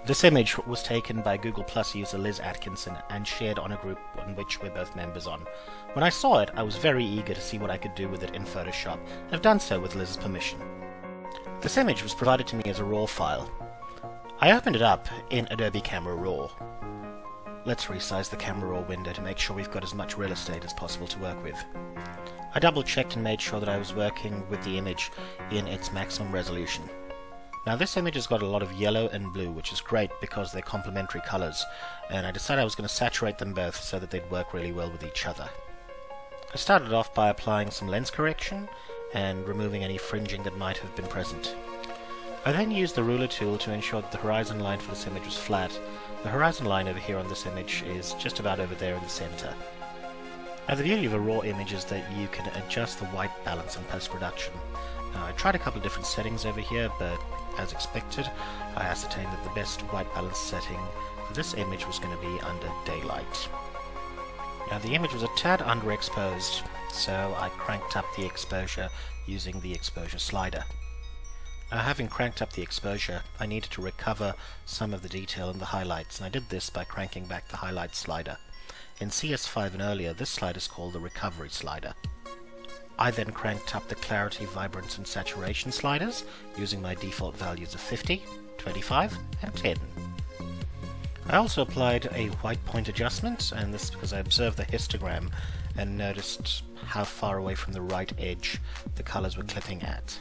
This image was taken by Google Plus user Liz Atkinson and shared on a group in which we're both members on. When I saw it, I was very eager to see what I could do with it in Photoshop, and I've done so with Liz's permission. This image was provided to me as a RAW file. I opened it up in Adobe Camera Raw. Let's resize the Camera Raw window to make sure we've got as much real estate as possible to work with. I double-checked and made sure that I was working with the image in its maximum resolution. Now this image has got a lot of yellow and blue, which is great because they're complementary colors, and I decided I was going to saturate them both so that they'd work really well with each other. I started off by applying some lens correction and removing any fringing that might have been present. I then used the ruler tool to ensure that the horizon line for this image was flat. The horizon line over here on this image is just about over there in the center. Now the beauty of a raw image is that you can adjust the white balance in post-production. I tried a couple of different settings over here, but as expected, I ascertained that the best white balance setting for this image was going to be under daylight. Now the image was a tad underexposed, so I cranked up the exposure using the exposure slider. Now having cranked up the exposure, I needed to recover some of the detail in the highlights, and I did this by cranking back the highlight slider. In CS5 and earlier, this slider is called the recovery slider. I then cranked up the clarity, vibrance and saturation sliders using my default values of 50, 25 and 10. I also applied a white point adjustment, and this is because I observed the histogram and noticed how far away from the right edge the colors were clipping at.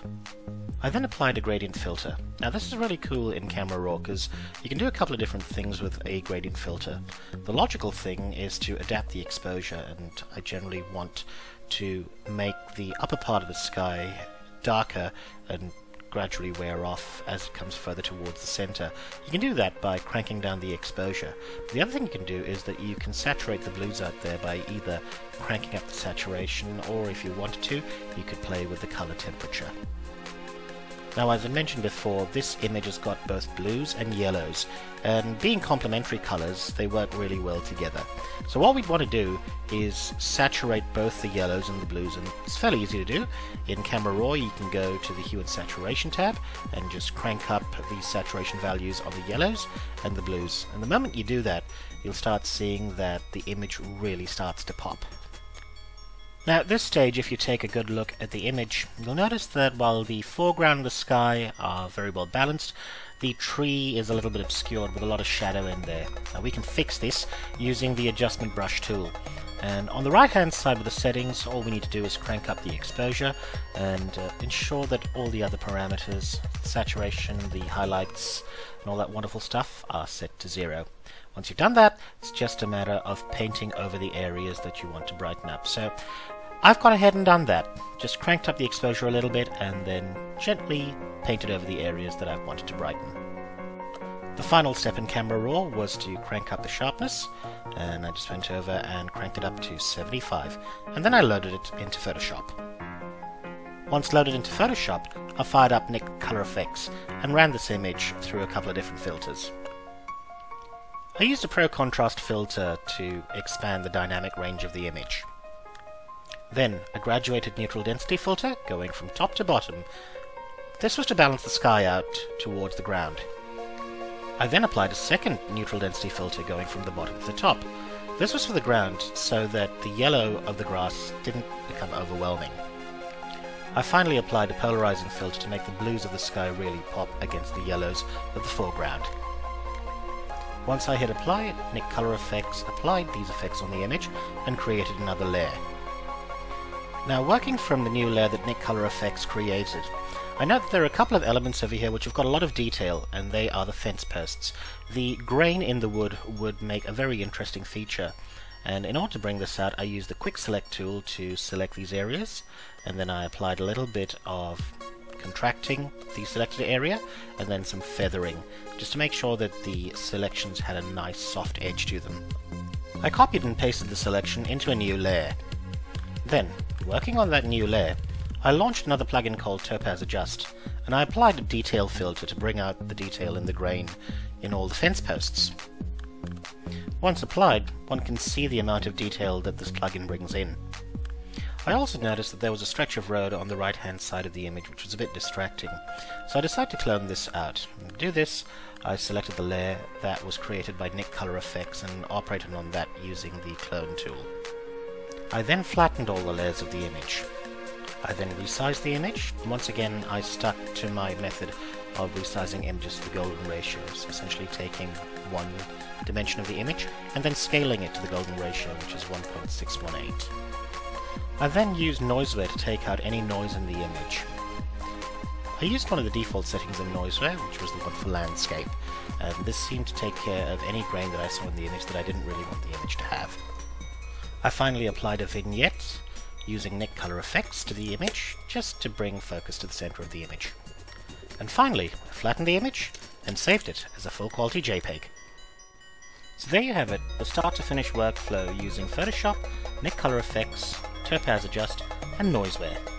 I then applied a gradient filter. Now this is really cool in Camera Raw because you can do a couple of different things with a gradient filter. The logical thing is to adapt the exposure, and I generally want to make the upper part of the sky darker and gradually wear off as it comes further towards the center. You can do that by cranking down the exposure. The other thing you can do is that you can saturate the blues out there by either cranking up the saturation, or if you wanted to, you could play with the color temperature. Now, as I mentioned before, this image has got both blues and yellows, and being complementary colors, they work really well together. So what we'd want to do is saturate both the yellows and the blues, and it's fairly easy to do. In Camera Raw, you can go to the Hue and Saturation tab and just crank up the saturation values on the yellows and the blues. And the moment you do that, you'll start seeing that the image really starts to pop. Now at this stage, if you take a good look at the image, you'll notice that while the foreground and the sky are very well balanced, the tree is a little bit obscured with a lot of shadow in there. Now we can fix this using the adjustment brush tool. And on the right hand side with the settings, all we need to do is crank up the exposure and ensure that all the other parameters, saturation, the highlights and all that wonderful stuff are set to 0. Once you've done that, it's just a matter of painting over the areas that you want to brighten up. So I've gone ahead and done that. Just cranked up the exposure a little bit and then gently painted over the areas that I wanted to brighten. The final step in Camera Raw was to crank up the sharpness, and I just went over and cranked it up to 75, and then I loaded it into Photoshop. Once loaded into Photoshop, I fired up Nik Color Efex and ran this image through a couple of different filters. I used a Pro Contrast filter to expand the dynamic range of the image. Then a graduated neutral density filter going from top to bottom. This was to balance the sky out towards the ground. I then applied a second neutral density filter going from the bottom to the top. This was for the ground so that the yellow of the grass didn't become overwhelming. I finally applied a polarizing filter to make the blues of the sky really pop against the yellows of the foreground. Once I hit apply, Nik Color Efex applied these effects on the image and created another layer. Now working from the new layer that Nik Color Efex created, I note that there are a couple of elements over here which have got a lot of detail, and they are the fence posts. The grain in the wood would make a very interesting feature, and in order to bring this out I used the Quick Select tool to select these areas, and then I applied a little bit of contracting the selected area and then some feathering, just to make sure that the selections had a nice soft edge to them. I copied and pasted the selection into a new layer. Then, working on that new layer, I launched another plugin called Topaz Adjust, and I applied a detail filter to bring out the detail in the grain in all the fence posts. Once applied, one can see the amount of detail that this plugin brings in. I also noticed that there was a stretch of road on the right hand side of the image which was a bit distracting, so I decided to clone this out. To do this, I selected the layer that was created by Nick Color Efex and operated on that using the clone tool. I then flattened all the layers of the image. I then resized the image. Once again, I stuck to my method of resizing images to the golden ratios, essentially taking one dimension of the image and then scaling it to the golden ratio, which is 1.618. I then used Noiseware to take out any noise in the image. I used one of the default settings in Noiseware, which was the one for landscape, and this seemed to take care of any grain that I saw in the image that I didn't really want the image to have. I finally applied a vignette using Nick Color Efex to the image, just to bring focus to the center of the image. And finally, I flattened the image and saved it as a full quality JPEG. So there you have it, the start to finish workflow using Photoshop, Nick Color Efex, Topaz Adjust, and Noiseware.